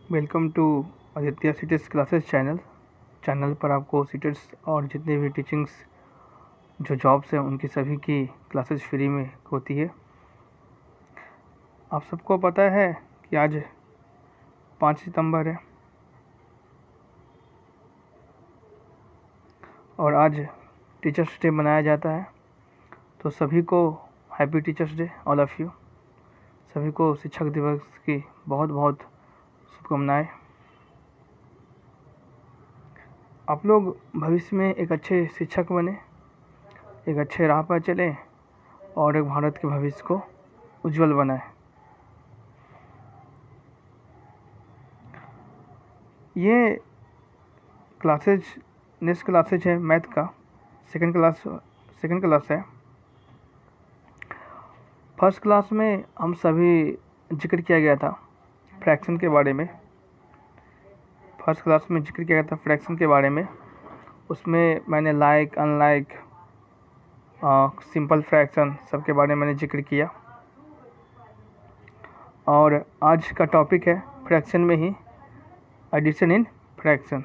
Welcome to Aditya CTETs classes channel पर आपको सीटेट्स और जितने भी टीचिंग्स जो जॉब्स हैं उनकी सभी की क्लासेस फ्री में होती है। आप सबको पता है कि आज 5 सितंबर है और आज टीचर्स डे मनाया जाता है। तो सभी को happy teachers day all of you. सभी को शिक्षक दिवस की बहुत बहुत शुभकामनाएं। आप लोग भविष्य में एक अच्छे शिक्षक बने, एक अच्छे राह पर चलें और एक भारत के भविष्य को उज्जवल बनाएं। ये नेक्स्ट क्लासेज है मैथ का सेकंड क्लास है। फर्स्ट क्लास में हम सभी जिक्र किया गया था फ्रैक्शन के बारे में। फर्स्ट क्लास में जिक्र किया गया था फ्रैक्शन के बारे में। उसमें मैंने लाइक, अनलाइक, सिंपल फ्रैक्शन सब के बारे में मैंने जिक्र किया। और आज का टॉपिक है फ्रैक्शन में ही एडिशन इन फ्रैक्शन।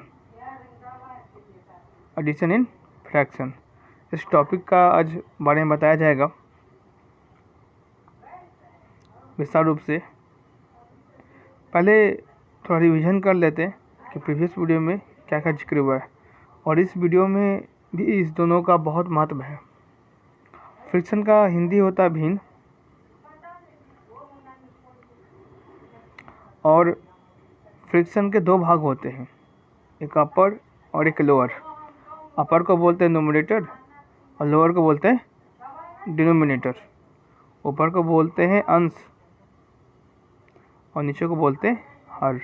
इस टॉपिक का आज बारे में बताया जाएगा विस्तार रूप से। पहले थोड़ा रिवीजन कर लेते हैं कि प्रीवियस वीडियो में क्या क्या जिक्र हुआ है, और इस वीडियो में भी इस दोनों का बहुत महत्व है। फ्रिक्शन का हिंदी होता है भिन्न, और फ्रिक्शन के दो भाग होते हैं, एक अपर और एक लोअर। अपर को बोलते हैं न्यूमरेटर और लोअर को बोलते हैं डिनोमिनेटर। ऊपर को बोलते हैं अंश और नीचे को बोलते हैं हर।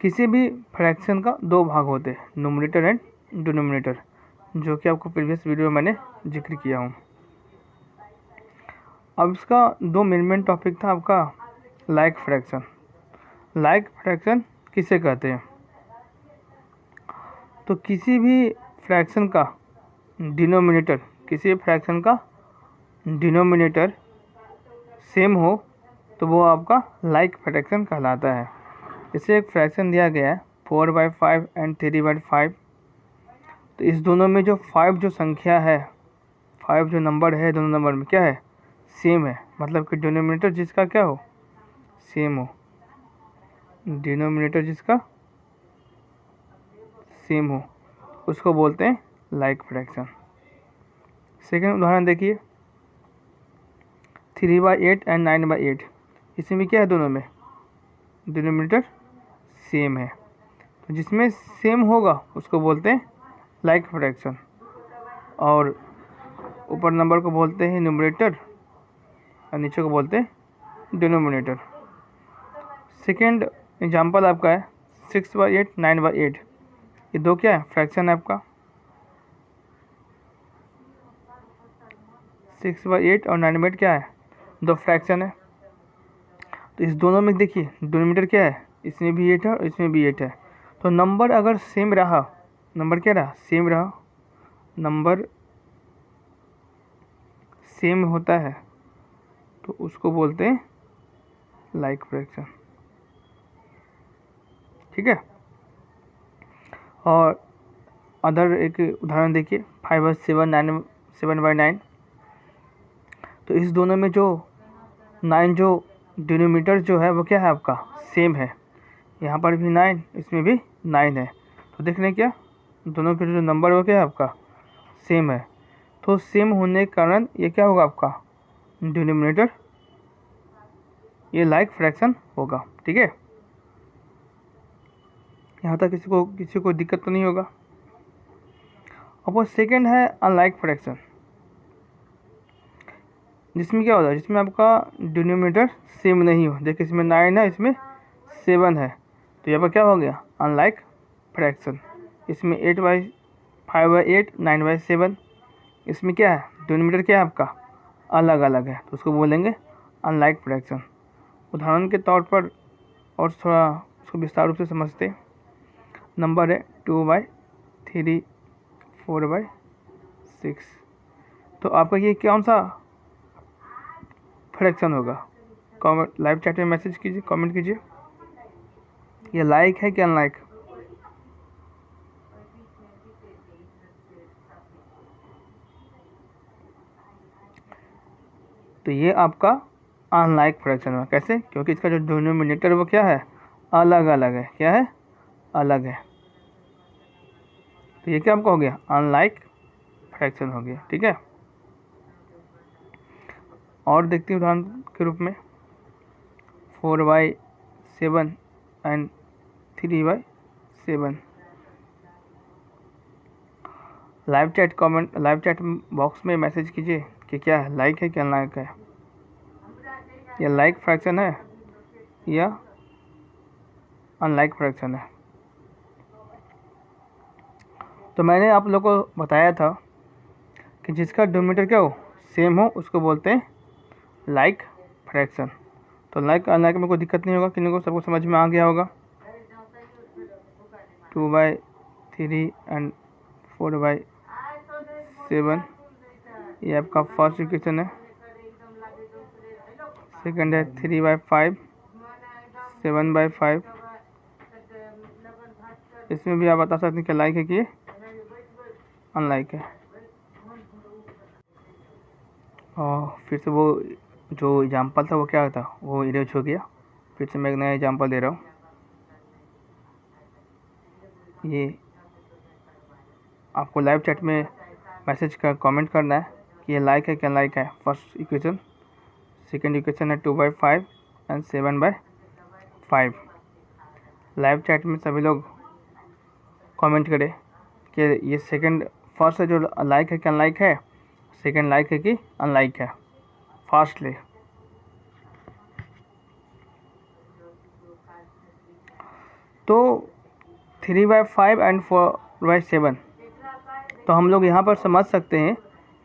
किसी भी फ्रैक्शन का दो भाग होते हैं, न्यूमरेटर एंड डिनोमिनेटर, जो कि आपको प्रीवियस वीडियो में मैंने जिक्र किया हूँ। अब इसका दो मेन टॉपिक था आपका लाइक फ्रैक्शन। लाइक फ्रैक्शन किसे कहते हैं? तो किसी भी फ्रैक्शन का डिनोमिनेटर सेम हो तो वो आपका लाइक फ्रैक्शन कहलाता है। इसे एक फ्रैक्शन दिया गया है 4/5 एंड 3/5। तो इस दोनों में जो 5 जो संख्या है, 5 जो नंबर है, दोनों नंबर में क्या है? सेम है। मतलब कि डिनोमिनेटर जिसका क्या हो? सेम हो। डिनोमिनेटर जिसका सेम हो उसको बोलते हैं लाइक फ्रैक्शन। सेकेंड उदाहरण देखिए, 3/8 एंड 9/8। इसमें भी क्या है? दोनों में डिनोमिनेटर सेम है। तो जिसमें सेम होगा उसको बोलते हैं लाइक फ्रैक्शन, और ऊपर नंबर को बोलते हैं न्यूमरेटर और नीचे को बोलते हैं डिनोमिनेटर। सेकेंड एग्जांपल आपका है 6/8 9/8। ये दो क्या है? फ्रैक्शन है आपका। 6/8 और 9/8 क्या है? दो फ्रैक्शन है। तो इस दोनों में देखिए डिनोमिनेटर क्या है? इसमें भी 8 है और इसमें भी 8 है। तो नंबर अगर सेम रहा, नंबर क्या रहा? सेम रहा। नंबर सेम होता है तो उसको बोलते हैं लाइक फ्रैक्शन। ठीक है। और अदर एक उदाहरण देखिए 5/7 तो इस दोनों में जो 9 जो डिनोमिनेटर जो है वो क्या है आपका? सेम है। यहाँ पर भी 9, इसमें भी 9 है। तो देख लें क्या दोनों के जो नंबर वो क्या है आपका? सेम है। तो सेम होने के कारण ये क्या होगा आपका? डिनोमिनेटर ये लाइक फ्रैक्शन होगा। ठीक है। यहाँ तक किसी को दिक्कत तो नहीं होगा। अब वो सेकेंड है अनलाइक फ्रैक्शन, जिसमें क्या होता है? जिसमें आपका डिनोमिनेटर सेम नहीं हो। देखिए इसमें 9 है, इसमें 7 है, तो यहाँ पर क्या हो गया? Unlike fraction. इसमें 5/8 9/7, इसमें क्या है? डिनोमिनेटर क्या है आपका? अलग अलग है, तो उसको बोलेंगे अनलाइक फ्रैक्शन। उदाहरण के तौर पर और थोड़ा उसको विस्तार रूप से समझते हैं। नंबर है 2/3 4/6। तो आपका ये कौन सा फ्रैक्शन होगा? कमेंट लाइव चैट में मैसेज कीजिए, कमेंट कीजिए। ये लाइक है कि अनलाइक? तो ये आपका अनलाइक फ्रैक्शन है। कैसे? क्योंकि इसका जो डिनोमिनेटर वो क्या है, अलग अलग है। क्या है? अलग है। तो ये क्या आपका हो गया, अनलाइक फ्रैक्शन हो गया। ठीक है, और देखते हैं उदाहरण के रूप में 4/7 एंड 3/7। लाइव चैट बॉक्स में मैसेज कीजिए कि क्या है, लाइक है कि अनलाइक है, या लाइक फ्रैक्शन है या अनलाइक फ्रैक्शन है। तो मैंने आप लोगों को बताया था कि जिसका डिनोमिनेटर क्या हो, सेम हो, उसको बोलते हैं लाइक फ्रैक्शन। तो लाइक अनलाइक में कोई दिक्कत नहीं होगा, किन्हीं को सबको समझ में आ गया होगा। 2/3 एंड 4/7 ये आपका फर्स्ट इक्वेशन है। सेकंड है 3/5, 7/5। इसमें भी आप बता सकते हैं कि लाइक है कि अनलाइक है। और फिर से वो जो एग्जाम्पल था वो क्या था, वो इरेज हो गया। फिर से मैं एक नया एग्जाम्पल दे रहा हूँ। ये आपको लाइव चैट में मैसेज कर कमेंट करना है कि ये लाइक है कि अनलाइक है। फर्स्ट इक्वेशन, सेकंड इक्वेशन है 2/5 एंड 7/5। लाइव चैट में सभी लोग कमेंट करें कि ये सेकंड फर्स्ट है जो लाइक है कि अनलाइक है, सेकंड लाइक है कि अनलाइक है, फास्टली। तो 3/5 एंड 4/7, तो हम लोग यहाँ पर समझ सकते हैं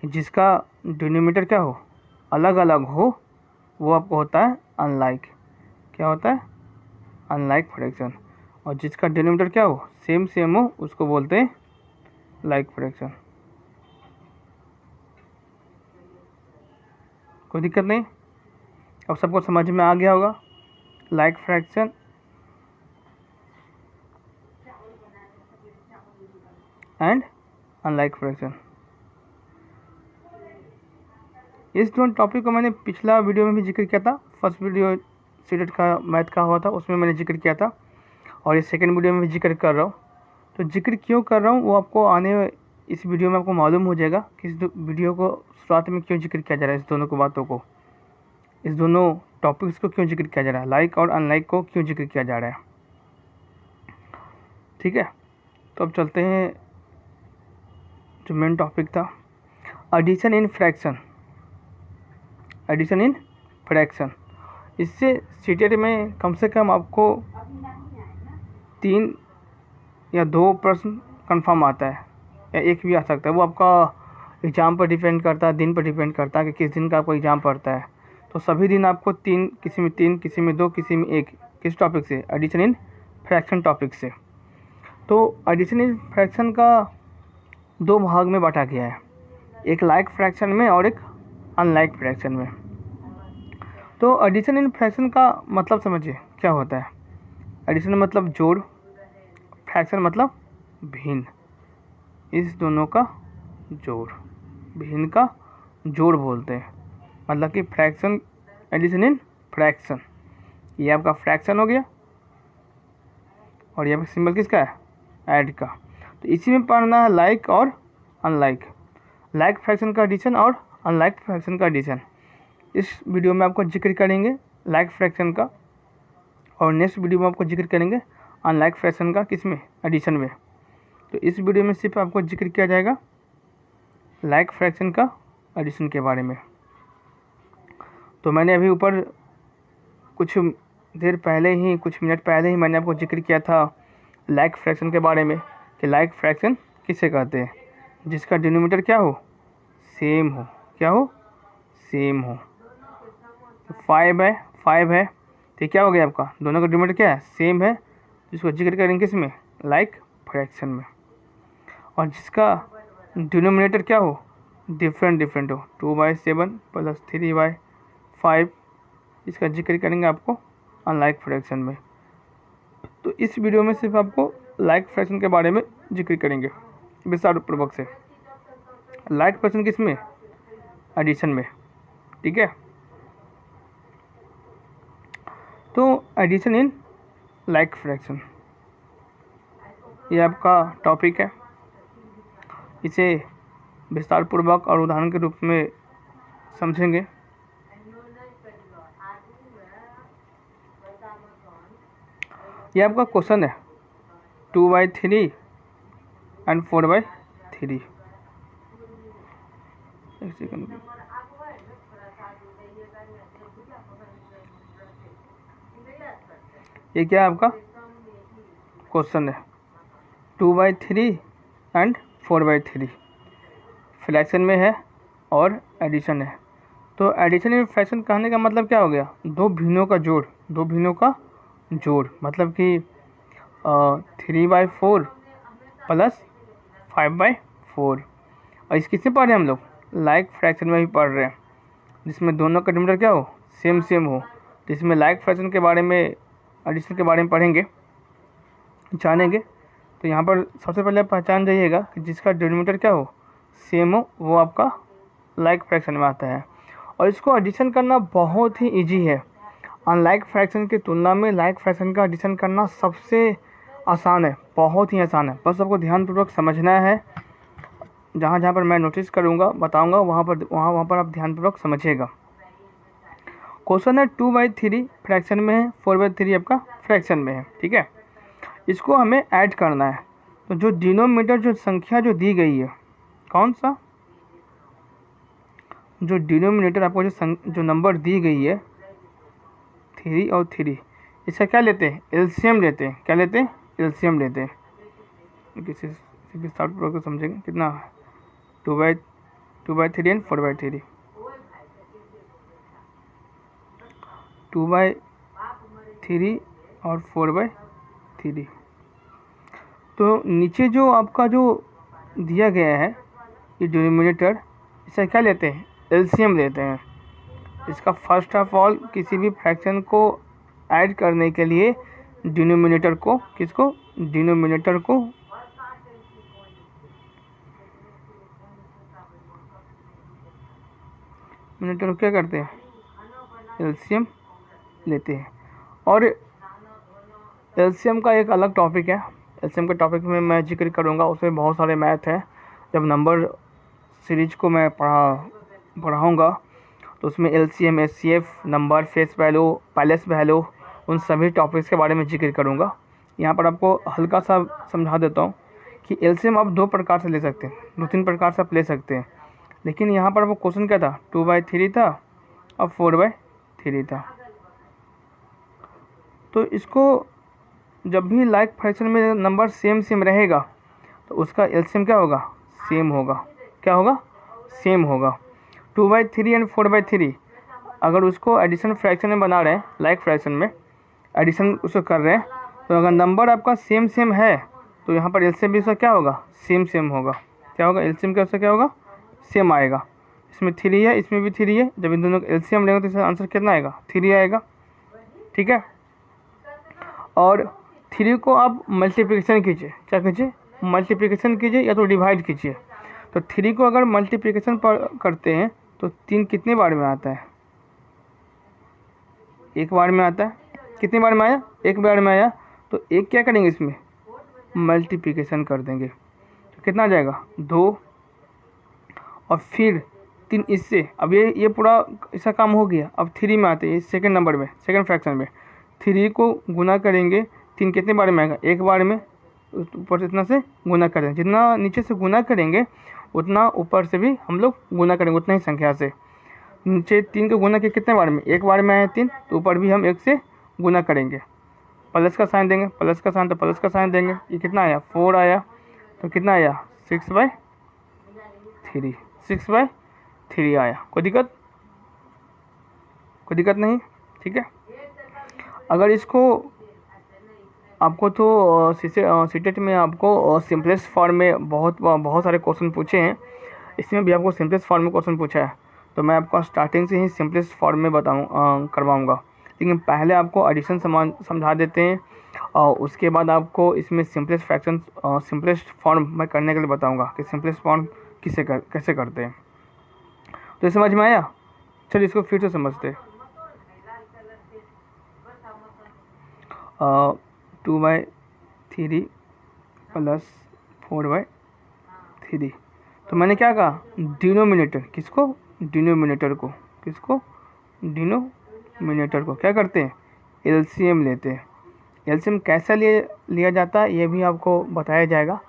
कि जिसका डिनोमिनेटर क्या हो, अलग अलग हो, वो आपको होता है अनलाइक। क्या होता है? Unlike fraction. और जिसका डिनोमिनेटर क्या हो, सेम सेम हो, उसको बोलते हैं लाइक फ्रैक्शन। कोई दिक्कत नहीं, अब सबको समझ में आ गया होगा like fraction and unlike fraction. इस दोनों टॉपिक को मैंने पिछला वीडियो में भी जिक्र किया था। फर्स्ट वीडियो सीटेट का मैथ का हुआ था, उसमें मैंने जिक्र किया था, और ये सेकंड वीडियो में भी जिक्र कर रहा हूँ। तो जिक्र क्यों कर रहा हूँ वो आपको इस वीडियो में आपको मालूम हो जाएगा कि इस वीडियो को शुरुआत में क्यों जिक्र किया जा रहा है, इस दोनों को बातों को, इस दोनों टॉपिक्स को क्यों जिक्र किया जा रहा है, लाइक और अनलाइक को क्यों जिक्र किया जा रहा है। ठीक है, तो अब चलते हैं जो मेन टॉपिक था, addition in fraction. Addition in fraction, इससे सीटेट में कम से कम आपको 3 या 2 प्रश्न कंफर्म आता है, या एक भी आ सकता है। वो आपका एग्ज़ाम पर डिपेंड करता है, दिन पर डिपेंड करता है कि किस दिन का आपको एग्ज़ाम पड़ता है। तो सभी दिन आपको 3, किसी में 3, किसी में 2, किसी में 1, किस टॉपिक से, एडिशन इन फ्रैक्शन टॉपिक से। तो एडिशन इन फ्रैक्शन का 2 भाग में बांटा गया है, एक लाइक फ्रैक्शन में और एक अनलाइक फ्रैक्शन में। तो एडिशन इन फ्रैक्शन का मतलब समझिए क्या होता है। एडिशन मतलब जोड़, फ्रैक्शन मतलब भिन्न, इस दोनों का जोड़, भिन्न का जोड़ बोलते हैं। मतलब कि फ्रैक्शन, एडिशन इन फ्रैक्शन, ये आपका फ्रैक्शन हो गया, और ये आपका सिंबल किसका है, ऐड का। तो इसी में पढ़ना है लाइक और अनलाइक, लाइक फ्रैक्शन का एडिशन और अनलाइक फ्रैक्शन का एडिशन। इस वीडियो में आपको जिक्र करेंगे लाइक फ्रैक्शन का, और नेक्स्ट वीडियो में आपको जिक्र करेंगे अनलाइक फ्रैक्शन का, किस में, एडिशन में। तो इस वीडियो में सिर्फ आपको जिक्र किया जाएगा लाइक फ्रैक्शन का एडिशन के बारे में। तो मैंने अभी ऊपर कुछ देर पहले ही, कुछ मिनट पहले ही मैंने आपको जिक्र किया था लाइक फ्रैक्शन के बारे में कि लाइक फ्रैक्शन किसे कहते हैं, जिसका डिनोमिनेटर क्या हो, सेम हो। क्या हो, सेम हो। तो 5 है, तो क्या हो गया आपका, दोनों का डिनोमिनेटर क्या है, सेम है, जिसको जिक्र करेंगे किसमें, लाइक फ्रैक्शन में। और जिसका डिनोमिनेटर क्या हो, डिफरेंट हो, 2/7 प्लस 3/5, इसका जिक्र करेंगे आपको अनलाइक फ्रैक्शन में। तो इस वीडियो में सिर्फ आपको लाइक फ्रैक्शन के बारे में जिक्र करेंगे विस्तार पूर्वक से। लाइक फ्रैक्शन किस में? एडिशन में, ठीक है। तो एडिशन इन लाइक फ्रैक्शन ये आपका टॉपिक है। इसे विस्तार पूर्वक और उदाहरण के रूप में समझेंगे। ये आपका क्वेश्चन है 2/3 एंड 4/3। एक सेकंड, ये क्या है आपका क्वेश्चन है 2/3 एंड 4/3 फ्रैक्शन में है और एडिशन है। तो एडिशन इन फ्रैक्शन कहने का मतलब क्या हो गया? दो भिन्नों का जोड़, दो भिन्नों का जोड़, मतलब कि 3/4 प्लस 5/4। और इस किससे पढ़ रहे हैं हम लोग? लाइक फ्रैक्शन में भी पढ़ रहे हैं, जिसमें दोनों का डिनोमिनेटर क्या हो? सेम सेम हो। तो इसमें लाइक फ्रैक्शन के बारे में, एडिशन के बारे में पढ़ेंगे, जानेंगे। तो यहाँ पर सबसे पहले पहचान जाइएगा कि जिसका डिनोमिनेटर क्या हो? सेम हो, वो आपका लाइक फ्रैक्शन में आता है। और इसको एडिशन करना बहुत ही इजी है। अनलाइक फ्रैक्शन की तुलना में लाइक फ्रैक्शन का एडिशन करना सबसे आसान है, बहुत ही आसान है। बस आपको ध्यानपूर्वक समझना है। जहाँ जहाँ पर मैं नोटिस करूँगा, बताऊँगा, वहाँ पर आप ध्यानपूर्वक समझिएगा। क्वेश्चन है 2/3 फ्रैक्शन में है, 4/3 आपका फ्रैक्शन में है, ठीक है। इसको हमें ऐड करना है। तो जो डिनोमिनेटर, जो संख्या जो दी गई है, कौन सा? जो डिनोमिनेटर आपको जो नंबर दी गई है 3 और 3, इसका क्या लेते हैं? एलसीएम लेते हैं। क्या लेते हैं? एलसीएम लेते हैं। किसी विस्तार पूर्वक समझेंगे। कितना? 2/3 एंड 4/3। 2/3 और 4/3। तो नीचे जो आपका जो दिया गया है ये डिनोमिनेटर, इसका क्या लेते हैं? एलसीएम लेते हैं। इसका फर्स्ट ऑफ ऑल किसी भी फ्रैक्शन को ऐड करने के लिए डिनोमिनेटर को, किसको? डिनोमिनेटर को क्या करते हैं? एलसीएम लेते हैं। और एलसीएम का एक अलग टॉपिक है। एलसीएम के टॉपिक में मैं जिक्र करूँगा, उसमें बहुत सारे मैथ हैं। जब नंबर सीरीज को मैं पढ़ाऊँगा तो उसमें LCM, HCF, number, face value, palace value, उन सभी टॉपिक्स के बारे में जिक्र करूँगा। यहाँ पर आपको हल्का सा समझा देता हूँ कि एलसीएम आप 2 प्रकार से ले सकते हैं, 2-3 प्रकार से आप ले सकते हैं। लेकिन यहाँ पर वो क्वेश्चन क्या था? 2/3 था और 4/3 था। तो इसको जब भी लाइक फ्रैक्शन में नंबर सेम सेम रहेगा तो उसका एलसीएम क्या होगा? सेम होगा। क्या होगा? सेम होगा। 2/3 एंड 4/3 अगर उसको एडिशन फ्रैक्शन में बना रहे हैं, लाइक फ्रैक्शन में एडिशन उसको कर रहे हैं, तो अगर नंबर आपका सेम सेम है तो यहाँ पर एलसीएम भी उसका क्या होगा? सेम सेम होगा। क्या होगा? एलसीएम का उसका क्या होगा? सेम आएगा। इसमें 3 है, इसमें भी 3 है। जब इन दोनों का एलसीएम लेंगे तो इसका आंसर कितना आएगा? 3 आएगा, ठीक है। और 3 को आप मल्टीप्लिकेशन कीजिए। क्या कीजिए? मल्टीप्लिकेशन कीजिए या तो डिवाइड कीजिए। तो 3 को अगर मल्टीप्लिकेशन करते हैं तो 3 कितने बार में आता है? 1 बार में आता है। कितने बार में आया? 1 बार में आया। तो 1 क्या करेंगे? इसमें मल्टीप्लिकेशन कर देंगे तो कितना आ जाएगा? 2 और फिर 3 इससे। अब ये पूरा इसका काम हो गया। अब 3 में आते हैं, सेकंड नंबर में, सेकंड फ्रैक्शन में 3 को गुना करेंगे। 3 कितने बार में आएगा? 1 बार में। ऊपर से इतना से गुना करेंगे, जितना नीचे से गुना करेंगे उतना ऊपर से भी हम लोग गुना करेंगे, उतना ही संख्या से। नीचे 3 को गुना के कितने बार में? 1 बार में आया 3, तो ऊपर भी हम 1 से गुना करेंगे। प्लस का साइन देंगे, प्लस का साइन तो प्लस का साइन देंगे। ये कितना आया? 4 आया। तो कितना आया? 6/3, 6/3 आया। कोई दिक्कत? कोई दिक्कत नहीं, ठीक है। अगर इसको आपको तो सीटेट में आपको सिंपलेस्ट फॉर्म में बहुत सारे क्वेश्चन पूछे हैं। इसमें भी आपको सिंपलेस्ट फॉर्म में क्वेश्चन पूछा है, तो मैं आपको स्टार्टिंग से ही सिंपलेस्ट फॉर्म में करवाऊँगा। लेकिन पहले आपको एडिशन समझा देते हैं और उसके बाद आपको इसमें सिंपलेस्ट फ्रैक्शन सिंपलेस्ट फॉर्म मैं करने के लिए बताऊंगा कि सिंपलेस्ट फॉर्म कैसे करते हैं। तो ये समझ में आया? चलिए इसको फिर से समझते हैं। 2/3 प्लस 4/3। तो मैंने क्या कहा, डिनोमिनेटर किसको, डिनोमिनेटर को, किसको, डिनोमिनेटर को क्या करते हैं, एलसीएम लेते हैं। एलसीएम कैसे लिया जाता है ये भी आपको बताया जाएगा,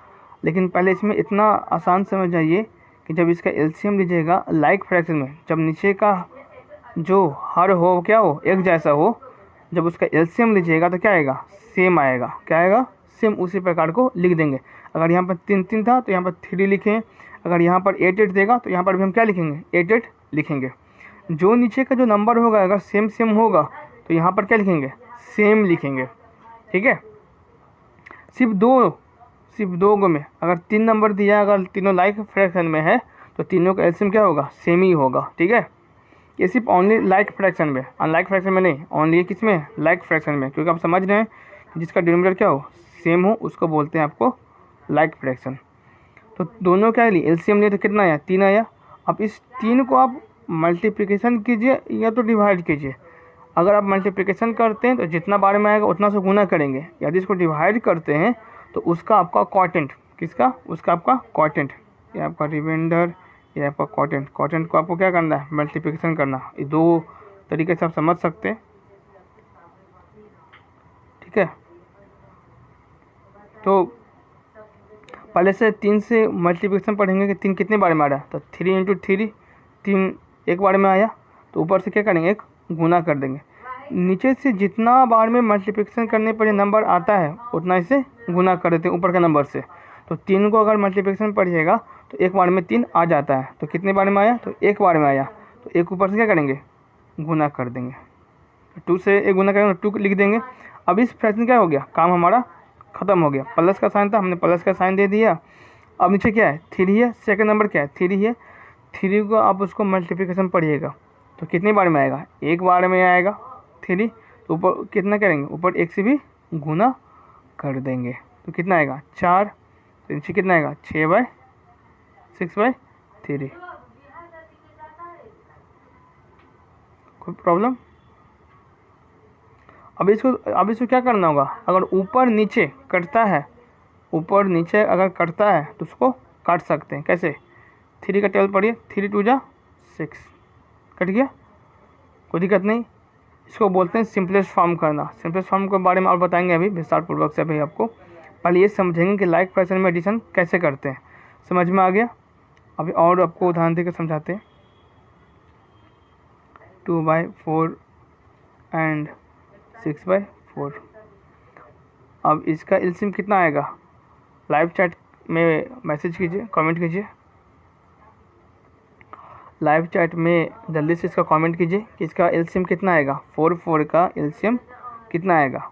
लेकिन पहले इसमें इतना आसान समझ जाइए कि जब इसका एलसीएम लीजिएगा लाइक फ्रैक्शन में, जब नीचे का जो हर हो क्या हो, एक जैसा हो, जब उसका एलसीएम लीजिएगा तो क्या आएगा, सेम आएगा। क्या आएगा, सेम। उसी प्रकार को लिख देंगे। अगर यहाँ पर 3 था तो यहाँ पर 3 लिखें, अगर यहाँ पर 8 देगा तो यहाँ पर भी हम क्या लिखेंगे, 8 लिखेंगे। जो नीचे का जो नंबर होगा अगर सेम होगा तो यहाँ पर क्या लिखेंगे, सेम लिखेंगे। ठीक है। सिर्फ दो गो में अगर 3 नंबर दिया, अगर तीनों लाइक फ्रैक्शन में है तो तीनों का एलसीएम क्या होगा, सेम ही होगा। ठीक है। ये सिर्फ ओनली लाइक फ्रैक्शन में, अनलाइक फ्रैक्शन में नहीं, ओनली किस में, लाइक फ्रैक्शन में, क्योंकि आप समझ रहे हैं जिसका डिनोमिनेटर क्या हो, सेम हो, उसको बोलते हैं आपको लाइक फ्रैक्शन। तो दोनों क्या लिए, एलसीएम लिए तो कितना आया, 3 आया। अब इस 3 को आप मल्टीप्लिकेशन कीजिए या तो डिवाइड कीजिए। अगर आप मल्टीप्लिकेशन करते हैं तो जितना बार में आएगा उतना से गुना करेंगे। यदि इसको डिवाइड करते हैं तो उसका आपका क्वोटिएंट, किसका, उसका आपका क्वोटिएंट, ये आपका रिमाइंडर, ये आपका क्वोटिएंट। क्वोटिएंट को आपको क्या करना है, मल्टीप्लिकेशन करना। ये 2 तरीके से आप समझ सकते हैं। ठीक है। तो पहले से 3 से मल्टीप्लिकेशन पढ़ेंगे कि 3 कितने बार में आ रहा है, तो 3 × 3, 3 एक बार में आया, तो ऊपर से क्या करेंगे, एक गुना कर देंगे। नीचे से जितना बार में मल्टीप्लिकेशन करने पर ये नंबर आता है उतना इसे गुना कर देते हैं ऊपर के नंबर से। तो 3 को अगर मल्टीप्लिकेशन पढ़िएगा तो एक बार में 3 आ जाता है, तो कितने बार में आया, तो एक बार में आया, तो एक ऊपर से क्या करेंगे, गुना कर देंगे। 2 से एक गुना करेंगे, 2 लिख देंगे। अब इस फ्रैक्शन क्या हो गया, काम हमारा ख़त्म हो गया। प्लस का साइन था, हमने प्लस का साइन दे दिया। अब नीचे क्या है, 3 है, सेकंड नंबर क्या है, 3 है। 3 को आप उसको मल्टीप्लिकेशन पढ़िएगा तो कितनी बार में आएगा, एक बार में आएगा 3। तो ऊपर कितना करेंगे, ऊपर 1 से भी गुना कर देंगे तो कितना आएगा, 4। तो नीचे कितना आएगा, 6/6/3। कोई प्रॉब्लम? अब इसको क्या करना होगा, अगर ऊपर नीचे कटता है, ऊपर नीचे अगर कटता है तो उसको काट सकते हैं। कैसे, 3 का टेबल पढ़िए, 3 × 2 = 6, कट गया, कोई दिक्कत नहीं। इसको बोलते हैं सिंपलेस्ट फॉर्म करना। सिंपलेस्ट फॉर्म के बारे में और बताएंगे अभी विस्तार पूर्वक से। अभी आपको पहले ये समझेंगे कि लाइक फ्रैक्शन में एडिशन कैसे करते हैं। समझ में आ गया? अभी और आपको उदाहरण देकर समझाते हैं। 2/4 एंड 6/4। अब इसका एलसीएम कितना आएगा, लाइव चैट में मैसेज कीजिए, कमेंट कीजिए। लाइव चैट में जल्दी से इसका कमेंट कीजिए कि इसका एलसीएम कितना आएगा, 4 का एलसीएम कितना आएगा।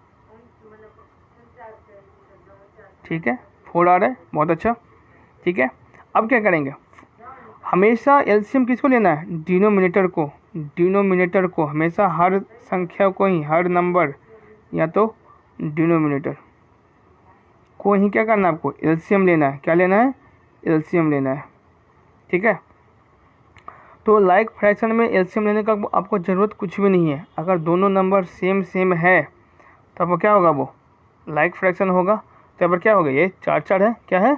ठीक है, 4 आ रहा है, बहुत अच्छा। ठीक है, अब क्या करेंगे, हमेशा एलसीएम किसको लेना है, डिनोमिनेटर को। डिनोमिनेटर को हमेशा हर संख्या को ही, हर नंबर या तो डिनोमिनेटर को ही क्या करना है, आपको एलसीएम लेना है। क्या लेना है, एलसीएम लेना है। ठीक है। तो लाइक फ्रैक्शन में एलसीएम लेने का आपको ज़रूरत कुछ भी नहीं है। अगर दोनों नंबर सेम है तो अब क्या होगा, वो लाइक फ्रैक्शन होगा। तो यहाँ पर क्या होगा, ये 4 है, क्या है,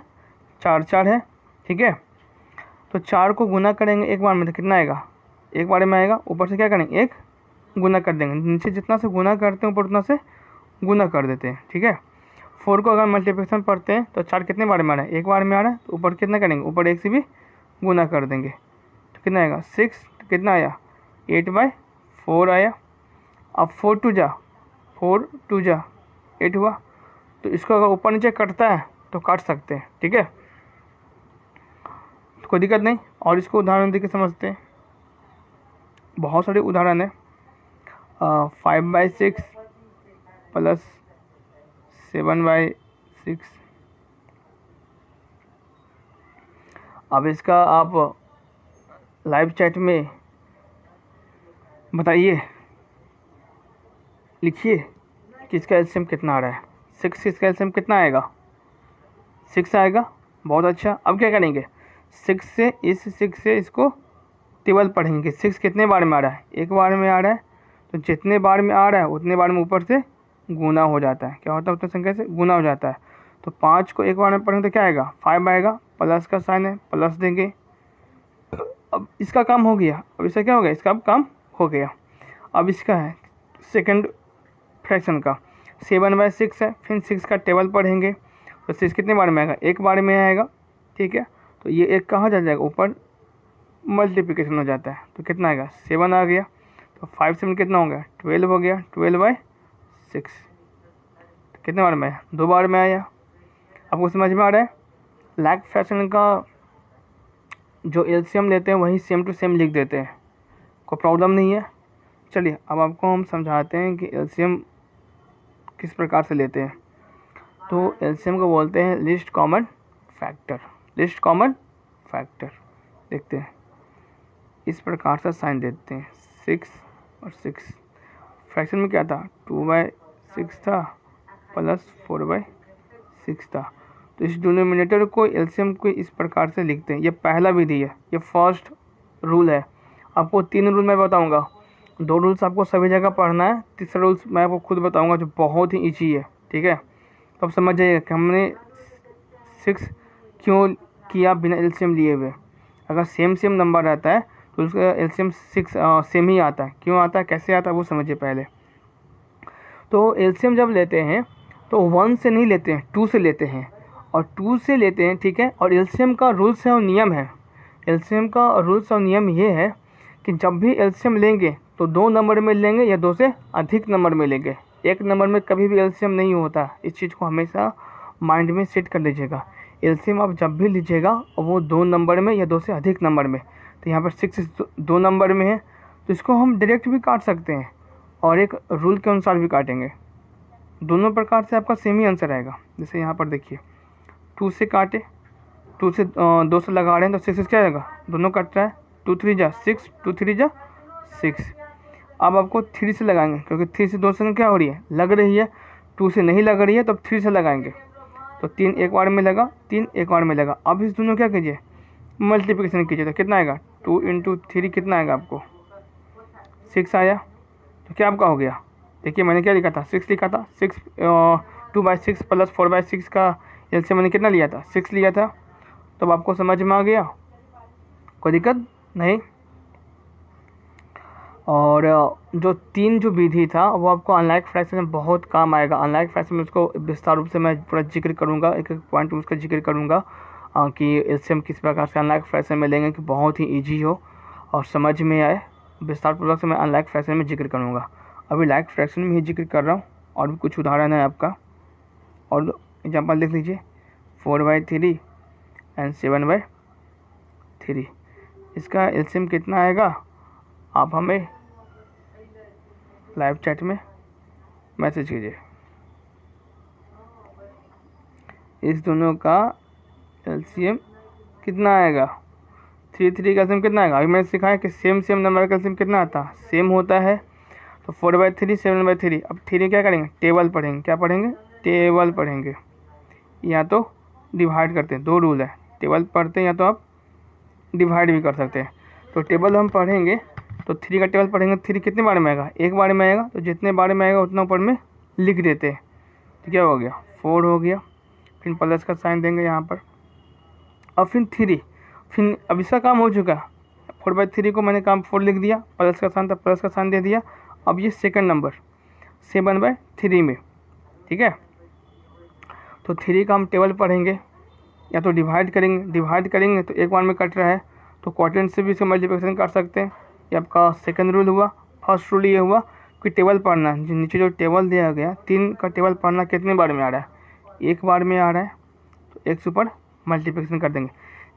4 है। ठीक है। तो 4 को गुना करेंगे एक बार में तो कितना आएगा, एक बार में आएगा। ऊपर से क्या करेंगे, एक गुना कर देंगे। नीचे जितना से गुना करते हैं ऊपर उतना से गुना कर देते हैं। ठीक है। 4 को अगर मल्टीप्लिकेशन पढ़ते हैं तो 4 कितने बार में आ रहा है, एक बार में आ रहा है। तो ऊपर कितना करेंगे, ऊपर 1 से भी गुना कर देंगे तो कितना आएगा, 6। तो कितना आया, 8/4 आया। अब 4 × 2 = 8 हुआ। तो इसको अगर ऊपर नीचे कटता है तो काट सकते हैं। ठीक है, तो कोई दिक्कत नहीं। और इसको उदाहरण देके समझते हैं। बहुत सारे उदाहरण है। 5/6 + 7/6। अब इसका आप लाइव चैट में बताइए, लिखिए कि इसका एलसीएम कितना आ रहा है। 6 इसका एलसीएम कितना आएगा, 6 आएगा। बहुत अच्छा। अब क्या करेंगे, 6 से इसको 12 पढ़ेंगे। 6 कितने बार में आ रहा है, एक बार में आ रहा है, तो जितने बार में आ रहा है उतने बार में ऊपर से गुना हो जाता है। क्या होता है, उतने संख्या से गुना हो जाता है। तो 5 को एक बार में पढ़ेंगे तो क्या आएगा, 5 आएगा। प्लस का साइन है, प्लस देंगे। अब इसका काम हो गया। अब इसका क्या हो गया, इसका अब काम हो गया। अब इसका है सेकंड फ्रैक्शन का 7/6 है। फिर 6 का टेबल पढ़ेंगे तो 6 कितने बार में आएगा, एक बार में आएगा। ठीक है, तो ये एक कहाँ जा जाएगा, ऊपर मल्टीप्लिकेशन हो जाता है। तो कितना आएगा, 7 आ गया। तो 5 7 कितना हो गया, 12 हो गया। 12/6 कितने बार में आया, 2 बार में आया। आपको समझ में आ रहा है। लाइक फ्रैक्शन का जो एलसीएम लेते हैं वही सेम टू सेम लिख देते हैं, कोई प्रॉब्लम नहीं है। चलिए अब आपको हम समझाते हैं कि एलसीएम किस प्रकार से लेते हैं। तो एलसीएम को बोलते हैं list common factor. List common factor देखते हैं, इस प्रकार से साइन देते हैं 6 और 6। फ्रैक्शन में क्या था, 2/6 था प्लस 4/6 था। तो इस डिनोमिनेटर को एलसीएम को इस प्रकार से लिखते हैं। ये पहला विधि है, ये फर्स्ट रूल है। आपको 3 रूल मैं बताऊंगा, 2 रूल्स आपको सभी जगह पढ़ना है, तीसरा रूल्स मैं आपको खुद बताऊंगा जो बहुत ही ईजी है। ठीक है, तो अब समझ जाइए कि हमने 6 क्यों किया बिना एलसीएम लिए हुए। अगर सेम नंबर रहता है तो उसका एलसीएम 6 सेम ही आता है। क्यों आता है, कैसे आता है, वो समझिए पहले। तो एलसीएम जब लेते हैं तो 1 से नहीं लेते हैं, 2 से लेते हैं, और 2 से लेते हैं। ठीक है, और एलसीएम का रूल्स है और नियम है। एलसीएम का रूल्स और नियम ये है कि जब भी एलसीएम लेंगे तो 2 नंबर में लेंगे या 2 से अधिक नंबर में लेंगे। एक नंबर में कभी भी एलसीएम नहीं होता। इस चीज़ को हमेशा माइंड में सेट कर लीजिएगा। एलसीएम आप जब भी लीजिएगा और वो 2 नंबर में या 2 से अधिक नंबर में। तो यहाँ पर 6 2 नंबर में है, तो इसको हम डायरेक्ट भी काट सकते हैं और एक रूल के अनुसार भी काटेंगे। दोनों प्रकार से आपका सेम ही आंसर आएगा। जैसे यहाँ पर देखिए 2 से काटे, 2 से 2 से लगा रहे हैं तो 6 क्या आएगा, दोनों कट रहा है। 2 3 जा 6, 2 3 जा 6। अब आपको 3 से लगाएंगे क्योंकि 3 से 2 से क्या हो रही है, लग रही है। 2 से नहीं लग रही है तो अब 3 से लगाएंगे तो 3 एक बार में लगा, 3 एक बार में लगा। अब इस दोनों क्या कीजिए, मल्टीप्लिकेशन कीजिए तो कितना आएगा, 2 × 3 कितना आएगा आपको, 6 आया। तो क्या आपका हो गया, देखिए मैंने क्या लिखा था, 6 लिखा था। 2/6 प्लस 4/6 का एलसीएम मैंने कितना लिया था, 6 लिया था। तो अब आपको समझ में आ गया, कोई दिक्कत नहीं। और जो 3 जो विधि था वो आपको अनलाइक फ्रैक्शन में बहुत काम आएगा। अनलाइक फ्रैक्शन में उसको विस्तार रूप से मैं पूरा जिक्र करूँगा, एक एक पॉइंट उसका जिक्र करूँगा कि एलसीएम किस प्रकार से अनलाइक फ्रैक्शन में लेंगे कि बहुत ही ईजी हो और समझ में आए। विस्तार पूर्वक से मैं अनलाइक फ्रैक्शन में जिक्र करूँगा। अभी लाइक फ्रैक्शन में ही जिक्र कर रहा हूँ, और भी कुछ उदाहरण है आपका। और एग्जाम्पल देख लीजिए, 4/3 एंड 7/3। इसका एलसीएम कितना आएगा, आप हमें लाइव चैट में मैसेज कीजिए। इस दोनों का एलसीएम कितना आएगा, 3 का एलसीएम कितना आएगा। अभी मैंने सिखाया कि सेम नंबर का एलसीएम कितना आता है, सेम होता है। तो 4/3 7/3। अब 3 क्या करेंगे, टेबल पढ़ेंगे। क्या पढ़ेंगे, टेबल पढ़ेंगे। या तो डिवाइड करते हैं, 2 रूल है, टेबल पढ़ते हैं या तो आप डिवाइड भी कर सकते हैं। तो टेबल हम पढ़ेंगे तो 3 का टेबल पढ़ेंगे, 3 कितने बार में आएगा, एक बार में आएगा। तो जितने बार में आएगा उतना ऊपर में लिख देते हैं। तो क्या हो गया, 4 हो गया। फिर प्लस का साइन देंगे यहाँ पर। अब फिर 3, फिर अब इसका काम हो चुका। 4/3 को मैंने काम 4 लिख दिया, प्लस का साइन था, प्लस का साइन दे दिया। अब ये सेकंड नंबर 7/3 में, ठीक है। तो 3 का हम टेबल पढ़ेंगे या तो डिवाइड करेंगे तो एक बार में कट रहा है तो क्वाड्रेंट से भी इसका मल्टीप्लिकेशन कर सकते हैं। ये आपका सेकंड रूल हुआ। फर्स्ट रूल ये हुआ कि टेबल पढ़ना, नीचे जो टेबल दिया गया 3 का टेबल पढ़ना कितने बार में आ रहा है, एक बार में आ रहा है। तो एक से ऊपर मल्टीप्लिकेशन कर देंगे,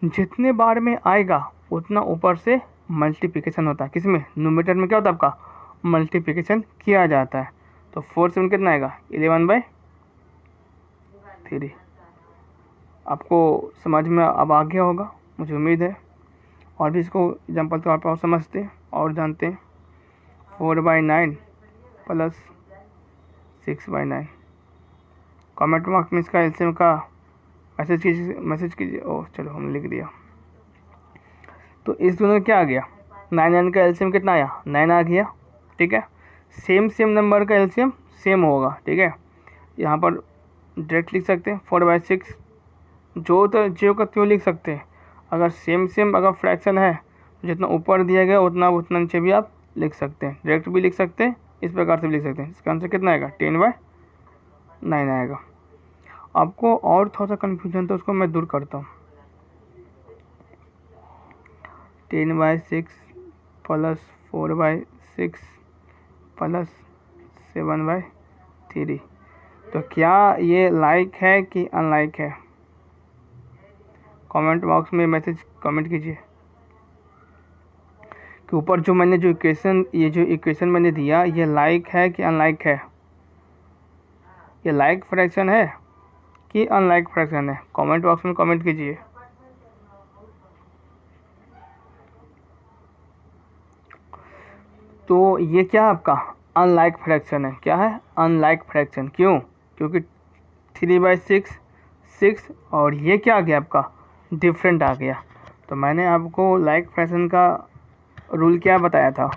जितने बार में आएगा उतना ऊपर से मल्टीप्लिकेशन होता है। किसमें, न्यूमरेटर में क्या होता है आपका, मल्टीप्लिकेशन किया जाता है। तो 4 7 कितना आएगा, 11/3। आपको समझ में अब आ गया होगा, मुझे उम्मीद है। और भी इसको एग्जाम्पल के तौर पर और समझते हैं और जानते हैं। 4/9 प्लस 6/9 कमेंट बॉक्स में इसका एलसीएम का मैसेज कीजिए। ओह चलो हमने लिख दिया। तो इस दोनों में क्या आ गया, 9 का एलसीएम कितना आया, 9 आ गया। ठीक है, सेम नंबर का एलसीएम सेम होगा। ठीक है, यहाँ पर डायरेक्ट लिख सकते हैं 4/6, जो का त्यों लिख सकते हैं। अगर सेम अगर फ्रैक्शन है तो जितना ऊपर दिया गया उतना नीचे भी आप लिख सकते हैं, डायरेक्ट भी लिख सकते हैं, इस प्रकार से भी लिख सकते हैं। इसका आंसर कितना आएगा, 10/9 आएगा। आपको और थोड़ा सा कन्फ्यूजन तो उसको मैं दूर करता हूँ। 10/6 प्लस 4/6 प्लस 7/3, तो क्या ये लाइक है कि अनलाइक है? कमेंट बॉक्स में मैसेज कमेंट कीजिए कि ऊपर जो मैंने जो इक्वेशन मैंने दिया ये लाइक है कि अनलाइक है, ये लाइक फ्रैक्शन है कि अनलाइक फ्रैक्शन है। कमेंट बॉक्स में कमेंट कीजिए। तो ये क्या आपका अनलाइक फ्रैक्शन है। क्या है, अनलाइक फ्रैक्शन। क्यों, क्योंकि 3/6 6 और ये क्या आ गया आपका डिफरेंट आ गया। तो मैंने आपको लाइक फ्रैक्शन का रूल क्या बताया था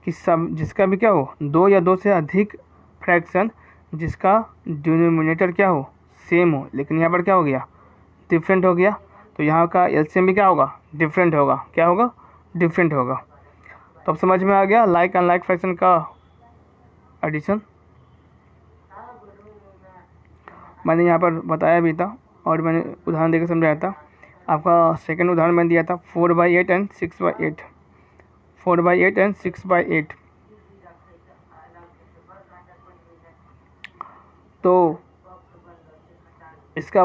कि सब जिसका भी क्या हो, 2 या 2 से अधिक फ्रैक्शन जिसका डिनोमिनेटर क्या हो, सेम हो, लेकिन यहाँ पर क्या हो गया, डिफरेंट हो गया। तो यहाँ का एलसीएम भी क्या होगा, डिफरेंट होगा। क्या होगा, डिफरेंट होगा। तो अब समझ में आ गया लाइक अनलाइक फ्रैक्शन का एडिशन। मैंने यहाँ पर बताया भी था और मैंने उदाहरण देकर समझाया था। आपका सेकंड उदाहरण मैंने दिया था 4/8 एंड 6/8, 4/8 एंड 6/8। तो इसका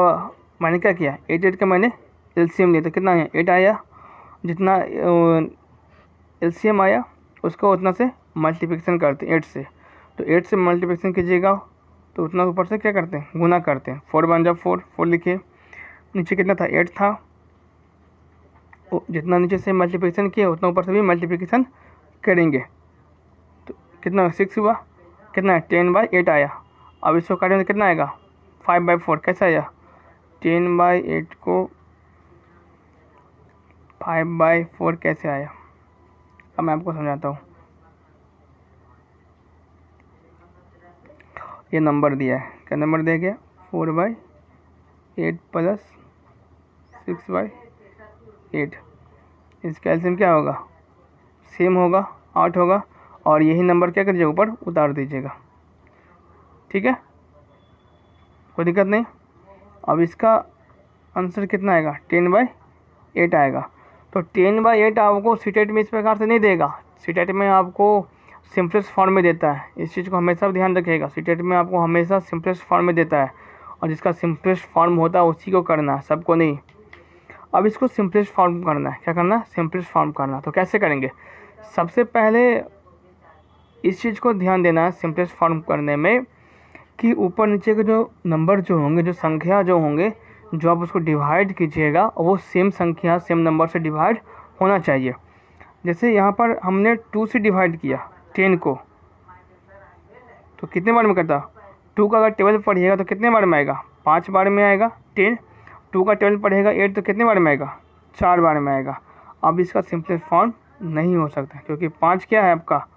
मैंने क्या किया, 8 का मैंने एलसीएम लिया, तो कितना आया, 8 आया। जितना एलसीएम आया उसको उतना से मल्टीप्लिकेशन करते हैं 8 से। तो 8 से मल्टीप्लिकेशन कीजिएगा तो उतना ऊपर से क्या करते हैं, गुना करते हैं। 4 1 जा 4, 4 लिखिए। नीचे कितना था, 8 था। जितना नीचे से मल्टीप्लिकेशन किया उतना ऊपर से भी मल्टीप्लिकेशन करेंगे। तो कितना 6 हुआ, कितना 10/8 आया। अब इसको काटेंगे तो कितना आएगा, 5/4। कैसे आया, 10/8 को 5/4 कैसे आया। अब मैं आपको समझाता हूँ। ये नंबर दिया है, क्या नंबर दिया गया, 4/8 प्लस 6/8। इसका एलसीएम क्या होगा, सेम होगा, 8 होगा। और यही नंबर क्या करिएगा, ऊपर उतार दीजिएगा। ठीक है, कोई दिक्कत नहीं। अब इसका आंसर कितना आएगा, 10/8 आएगा। तो 10/8 आपको सीटेट में इस प्रकार से नहीं देगा। सीटेट में आपको सिंपलेस्ट फॉर्म में देता है। इस चीज़ को हमेशा ध्यान रखिएगा, सीटेट में आपको हमेशा सिंपलेस्ट फॉर्म में देता है और जिसका सिंपलेस्ट फॉर्म होता है उसी को करना है, सबको नहीं। अब इसको सिंपलेस्ट फॉर्म करना है, क्या करना है, सिंपलेस्ट फॉर्म करना। तो कैसे करेंगे, सबसे पहले इस चीज़ को ध्यान देना है सिंपलेस्ट फॉर्म करने में कि ऊपर नीचे के जो नंबर जो होंगे, जो संख्या जो होंगे, जो आप उसको डिवाइड कीजिएगा वो सेम संख्या सेम नंबर से डिवाइड होना चाहिए। जैसे यहाँ पर हमने 2 से डिवाइड किया 10 को, तो कितने बार में करता, 2 का अगर टेबल पढ़िएगा तो कितने बार में आएगा, 5 बार में आएगा 10। 2 का टेबल पढ़ेगा 8 तो कितने बार में आएगा, 4 बार में आएगा। अब इसका सिंपलेस्ट फॉर्म नहीं हो सकता क्योंकि 5 क्या है आपका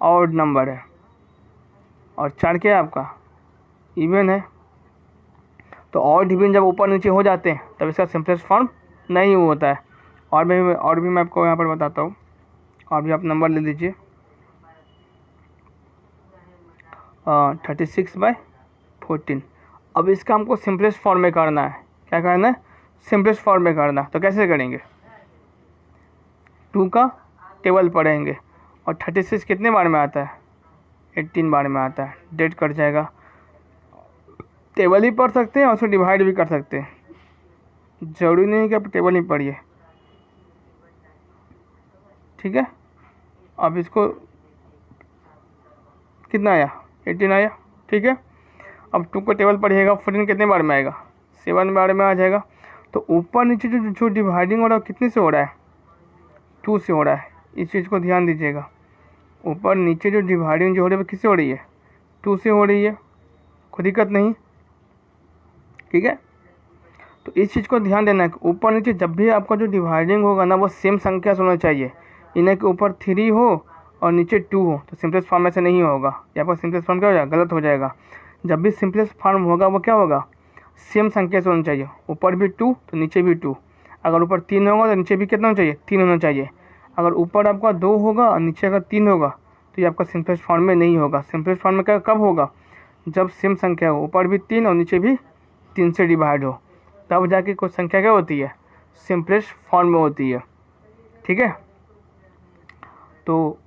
ऑड नंबर है और 4 क्या है आपका इवन है। तो ऑड इवन जब ऊपर नीचे हो जाते हैं तब इसका सिंपलेस्ट फॉर्म नहीं होता है। और भी मैं आपको यहाँ पर बताता हूँ। और भी आप नंबर ले लीजिए 36/14। अब इसका हमको सिंपलेस्ट फॉर्म में करना है। क्या करना है, सिंपलेस्ट फॉर्म में करना है। तो कैसे करेंगे, 2 का टेबल पढ़ेंगे और 36 कितने बार में आता है, 18 बार में आता है। डेट कट जाएगा, टेबल ही पढ़ सकते हैं और उसको डिवाइड भी कर सकते हैं, ज़रूरी नहीं कि आप टेबल ही पढ़िए। ठीक है, अब इसको कितना आया, 18 आया। ठीक है, अब 2 को टेबल पढ़िएगा 14 कितने बार में आएगा, 7 बार में आ जाएगा। तो ऊपर नीचे जो डिवाइडिंग हो रहा है कितने से हो रहा है, 2 से हो रहा है। इस चीज़ को ध्यान दीजिएगा, ऊपर नीचे जो डिवाइडिंग जो हो रही है वो किससे हो रही है, 2 से हो रही है। कोई दिक्कत नहीं, ठीक है। तो इस चीज़ को ध्यान देना है कि ऊपर नीचे जब भी आपका जो डिवाइडिंग होगा ना वो सेम संख्या से होना चाहिए। इन्हें के ऊपर 3 हो और नीचे 2 हो तो सिंपलेस्ट फॉर्म में से नहीं होगा। यहाँ पर सिंपलेस्ट फॉर्म क्या हो जाएगा, गलत हो जाएगा। जब भी सिंपलेस्ट फॉर्म होगा वो क्या होगा, सेम संख्या से होना चाहिए। ऊपर भी 2 तो नीचे भी 2। अगर ऊपर 3 होगा तो नीचे भी कितना होना चाहिए, 3 होना चाहिए। अगर ऊपर आपका 2 होगा और नीचे अगर 3 होगा तो ये आपका सिंपलेस्ट फॉर्म में नहीं होगा। सिंपलेस्ट फॉर्म में क्या कब होगा, जब सेम संख्या हो, ऊपर भी 3 और नीचे भी 3 से डिवाइड हो, तब जाके कोई संख्या क्या होती है, सिंपलेस्ट फॉर्म में होती है। ठीक है। तो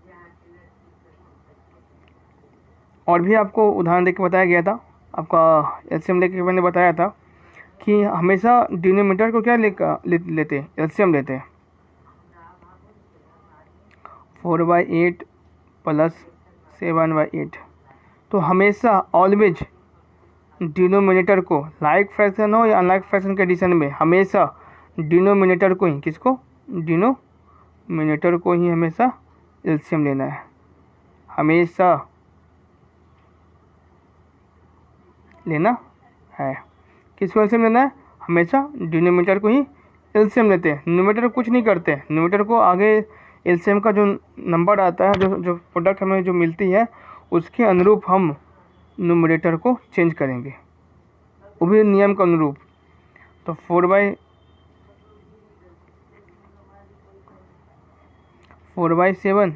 और भी आपको उदाहरण देके बताया गया था, आपका एलसीएम लेके मैंने बताया था कि हमेशा डिनोमिनेटर को क्या लेते हैं, एलसीएम लेते हैं। 4/8 प्लस 7/8। तो हमेशा ऑलवेज डिनोमिनेटर को, लाइक फ्रैक्शन हो या अनलाइक फ्रैक्शन के एडिशन में, हमेशा डिनोमिनेटर को ही, किसको, डिनोमिनेटर को ही हमेशा एलसीएम लेना है। हमेशा लेना है। किसको एलसीएम लेना है, हमेशा डिनोमिनेटर को ही एलसीएम लेते हैं। न्यूमरेटर कुछ नहीं करते हैं, न्यूमरेटर को आगे एलसीएम का जो नंबर आता है, जो प्रोडक्ट हमें जो मिलती है उसके अनुरूप हम न्यूमरेटर को चेंज करेंगे, वो भी नियम के अनुरूप। तो 4/7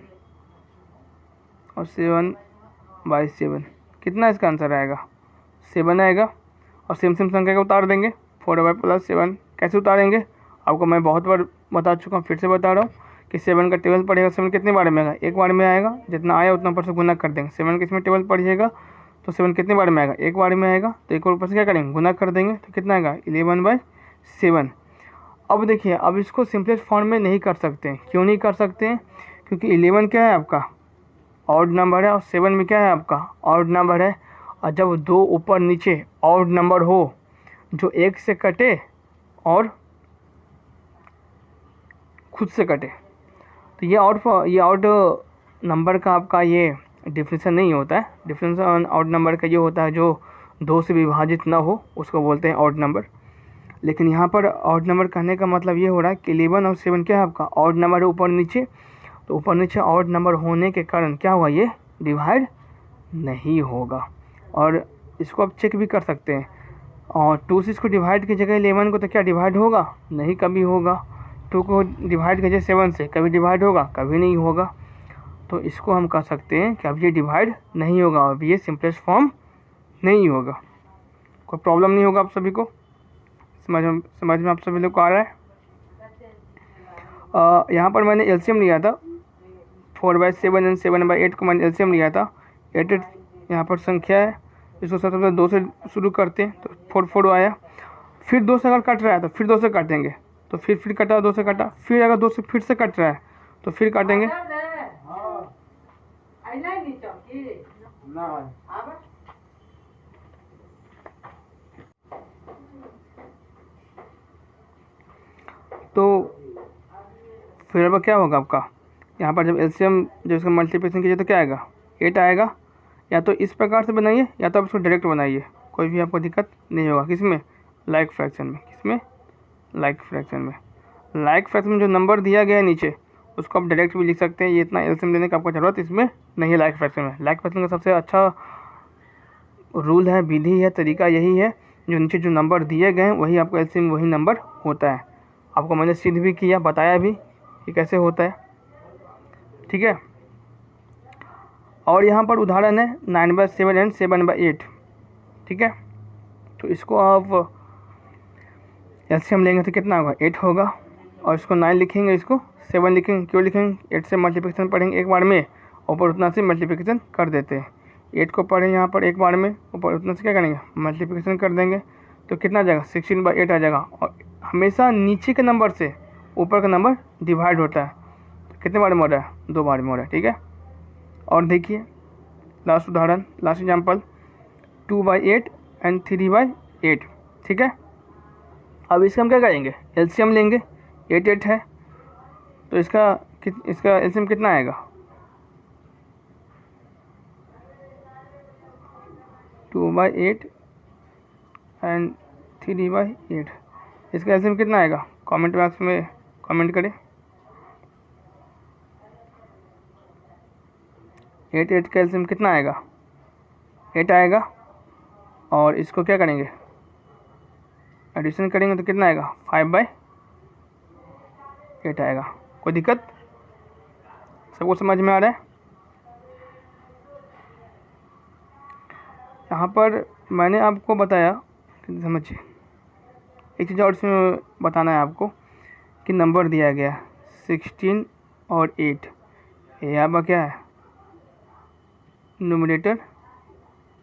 और 7/7 कितना इसका आंसर आएगा, 7 आएगा। और सेम संख्या को उतार देंगे। 4/+7 कैसे उतारेंगे, आपको मैं बहुत बार बता चुका हूँ, फिर से बता रहा हूँ कि 7 का टेबल पढ़ेगा। 7 कितने बार में आएगा, एक बार में आएगा। जितना आया उतना ऊपर से गुना कर देंगे। 7 किस में टेबल पढ़िएगा तो 7 कितने बार में आएगा, एक बार में आएगा। तो एक और ऊपर से क्या करेंगे, गुना कर देंगे। तो कितना आएगा, 11/7। अब देखिए, अब इसको सिंपलेस्ट फॉर्म में नहीं कर सकते हैं। क्यों नहीं कर सकते हैं, क्योंकि 11 क्या है आपका, ऑड नंबर है, और 7 में क्या है आपका, ऑड नंबर है। और जब दो ऊपर नीचे ऑड नंबर हो जो एक से कटे और खुद से कटे, तो ये ऑड नंबर का आपका ये डिफिनेशन नहीं होता है। डिफिनेशन ऑड नंबर का ये होता है जो 2 से विभाजित ना हो, उसको बोलते हैं ऑड नंबर। लेकिन यहाँ पर ऑड नंबर कहने का मतलब ये हो रहा है कि 11 और 7 क्या है आपका, ऑड नंबर है ऊपर नीचे। तो ऊपर नीचे ऑड नंबर होने के कारण क्या हुआ, ये डिवाइड नहीं होगा। और इसको आप चेक भी कर सकते हैं। और 2 से इसको डिवाइड की जगह 11 को, तो क्या डिवाइड होगा, नहीं कभी होगा। 2 को डिवाइड कीजिए 7 से, कभी डिवाइड होगा, कभी नहीं होगा। तो इसको हम कह सकते हैं कि अब ये डिवाइड नहीं होगा, अब ये सिंपलेस्ट फॉर्म नहीं होगा। कोई प्रॉब्लम नहीं होगा आप सभी को, समझ में आप सभी लोग को आ रहा है। यहाँ पर मैंने एलसीएम लिया था 4/7 एंड 7/8 को मैंने एलसीएम लिया था। 8 यहाँ पर संख्या है, इसको सबसे पहले 2 से शुरू करते हैं तो 4 आया। फिर 2 से अगर कट रहा है तो फिर 2 से काटेंगे, तो फिर कटा, 2 से कटा। फिर अगर 2 से फिर से कट रहा है तो फिर काटेंगे। तो फिर अब क्या होगा आपका, यहाँ पर जब एलसीएम जब इसका मल्टीप्लिकेशन कीजिए तो क्या आएगा, 8 आएगा। या तो इस प्रकार से बनाइए या तो आप इसको डायरेक्ट बनाइए, कोई भी आपको दिक्कत नहीं होगा। किसमें, लाइक फ्रैक्शन में। किसमें, लाइक फ्रैक्शन में। लाइक फ्रैक्शन में जो नंबर दिया गया है नीचे उसको आप डायरेक्ट भी लिख सकते हैं। ये इतना एलसीएम लेने की आपको ज़रूरत इसमें नहीं है लाइक फ्रैक्शन में। लाइक फ्रैक्शन का सबसे अच्छा रूल है, विधि है, तरीका यही है, जो नीचे जो नंबर दिए गए हैं वही आपको एलसीएम वही नंबर होता है। आपको मैंने सिद्ध भी किया, बताया भी कि कैसे होता है। ठीक है। और यहाँ पर उदाहरण है 9/7 एंड 7/8। ठीक है। तो इसको आप एलसीएम लेंगे तो कितना होगा, 8 होगा। और इसको 9 लिखेंगे, इसको 7 लिखेंगे। क्यों लिखेंगे, 8 से मल्टीप्लिकेशन पढ़ेंगे एक बार में, ऊपर उतना से मल्टीप्लिकेशन कर देते हैं। 8 को पढ़ें यहाँ पर एक बार में, ऊपर उतना से क्या करेंगे, मल्टीप्लिकेशन कर देंगे। तो कितना आ जाएगा, 16/8 आ जाएगा। और हमेशा नीचे के नंबर से ऊपर का नंबर डिवाइड होता है। तो कितने बार में हो रहा है, 2 बार में हो रहा है। ठीक है। और देखिए लास्ट उदाहरण, लास्ट एग्जाम्पल 2/8 एंड 3/8। ठीक है। अब इसका हम क्या करेंगे, एलसीएम लेंगे। 8 है तो इसका एलसीएम कितना आएगा, 2/8 एंड 3/8। इसका एलसीएम कितना आएगा, कमेंट बॉक्स में कमेंट करें। 8 का एलसीएम कितना आएगा, 8 आएगा। और इसको क्या करेंगे, एडिशन करेंगे तो कितना आएगा, 5/8 आएगा। कोई दिक्कत, सबको समझ में आ रहा है। यहाँ पर मैंने आपको बताया कि समझिए, एक चीज़ और इसमें बताना है आपको कि नंबर दिया गया है 16 और 8, ये यहाँ पर क्या है, न्यूमरेटर,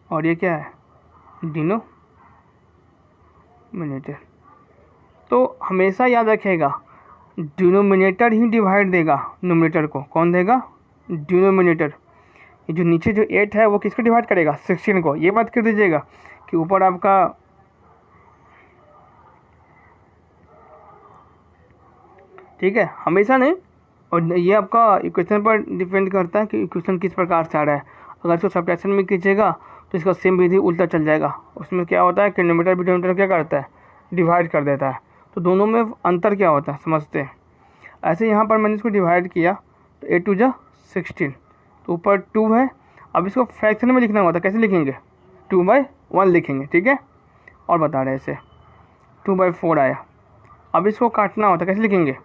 और ये क्या है, डिनोमिनेटर। तो हमेशा याद रखिएगा, डिनोमिनेटर ही डिवाइड देगा न्यूमरेटर को। कौन देगा, डिनोमिनेटर। ये जो नीचे जो 8 है वो किसको डिवाइड करेगा, 16 को। ये बात कर दीजिएगा कि ऊपर आपका ठीक है, हमेशा नहीं। और ये आपका इक्वेशन पर डिपेंड करता है कि इक्वेशन किस प्रकार से आ रहा है। अगर इसको सब्ट्रैक्शन में कीजिएगा तो इसका सेम विधि उल्टा चल जाएगा। उसमें क्या होता है कि न्यूमरेटर डिनोमिनेटर क्या करता है, डिवाइड कर देता है। तो दोनों में अंतर क्या होता है समझते हैं। ऐसे यहाँ पर मैंने इसको डिवाइड किया तो 8 2 16, तो ऊपर 2 है। अब इसको फ्रैक्शन में लिखना होता है, कैसे लिखेंगे, 2/1 लिखेंगे, ठीक है। और बता रहे हैं इसे 2/4 आया। अब इसको काटना होता है, कैसे लिखेंगे,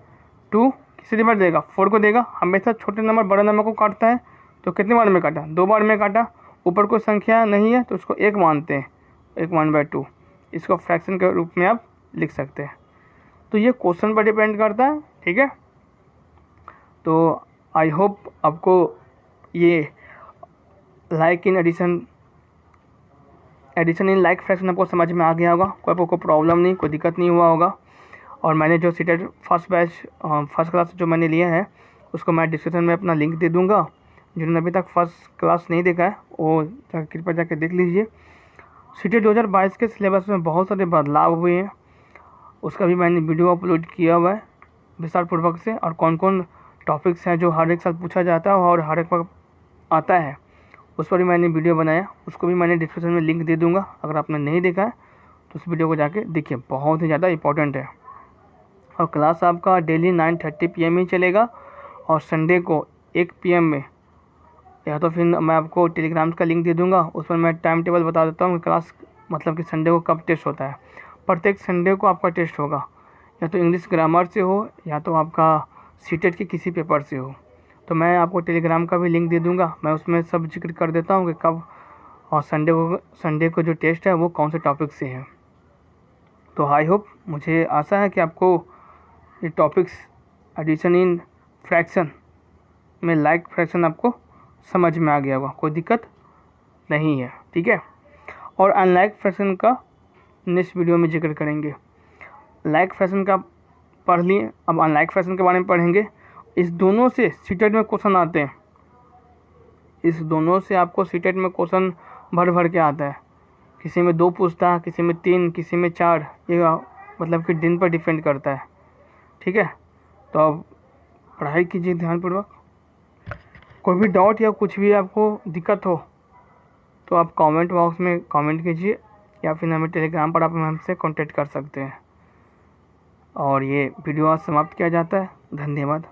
2 किसे डिवाइड देगा, 4 को देगा। हमेशा छोटे नंबर बड़े नंबर को काटता है, तो कितने बार में काटा, 2 बार में काटा। ऊपर कोई संख्या नहीं है तो उसको 1 मानते हैं, 1/2। इसको फ्रैक्शन के रूप में आप लिख सकते हैं। तो ये क्वेश्चन पर डिपेंड करता है, ठीक है। तो आई होप आपको ये like in addition in like fraction आपको समझ में आ गया होगा। कोई आपको प्रॉब्लम नहीं, कोई दिक्कत नहीं हुआ होगा। और मैंने जो सीटेड फर्स्ट क्लास जो मैंने लिया है उसको मैं डिस्क्रिप्शन में अपना लिंक दे दूँगा। जिन्होंने अभी तक फर्स्ट क्लास नहीं देखा है वो कृपया जाकर देख लीजिए। सीटेड 2022 के सिलेबस में बहुत सारे बदलाव हुए हैं, उसका भी मैंने वीडियो अपलोड किया हुआ है विस्तार पूर्वक से। और कौन कौन टॉपिक्स हैं जो हर एक साल पूछा जाता है और हर एक वक्त आता है, उस पर भी मैंने वीडियो बनाया। उसको भी मैंने डिस्क्रिप्शन में लिंक दे दूँगा। अगर आपने नहीं देखा है तो उस वीडियो को जाके देखिए, बहुत ही ज़्यादा इंपॉर्टेंट है। और क्लास आपका डेली 9:30 PM ही चलेगा, और संडे को 1 PM में, या तो फिर मैं आपको टेलीग्राम का लिंक दे दूँगा, उस पर मैं टाइम टेबल बता देता हूँ कि क्लास मतलब कि संडे को कब टेस्ट होता है। प्रत्येक संडे को आपका टेस्ट होगा, या तो इंग्लिश ग्रामर से हो या तो आपका सीटेट के किसी पेपर से हो। तो मैं आपको टेलीग्राम का भी लिंक दे दूँगा, मैं उसमें सब जिक्र कर देता हूँ कि कब और संडे को जो टेस्ट है वो कौन से टॉपिक से है। तो आई होप, मुझे आशा है कि आपको ये टॉपिक्स एडिशन इन फ्रैक्शन में लाइक फ्रैक्शन आपको समझ में आ गया होगा, कोई दिक्कत नहीं है, ठीक है। और अनलाइक फ्रैक्शन का नेक्स्ट वीडियो में जिक्र करेंगे। लाइक फ्रैक्शन का पढ़ लिए, अब अनलाइक फ्रैक्शन के बारे में पढ़ेंगे। इस दोनों से सीटेट में क्वेश्चन आते हैं, इस दोनों से आपको सीटेट में क्वेश्चन भर के आता है। किसी में 2 पूछता है, किसी में 3, किसी में 4, ये मतलब कि दिन पर डिपेंड करता है, ठीक है। तो अब पढ़ाई कीजिए ध्यानपूर्वक। कोई भी डाउट या कुछ भी आपको दिक्कत हो तो आप कमेंट बॉक्स में कमेंट कीजिए, या फिर हमें टेलीग्राम पर आप हमसे कांटेक्ट कर सकते हैं। और ये वीडियो आज समाप्त किया जाता है। धन्यवाद।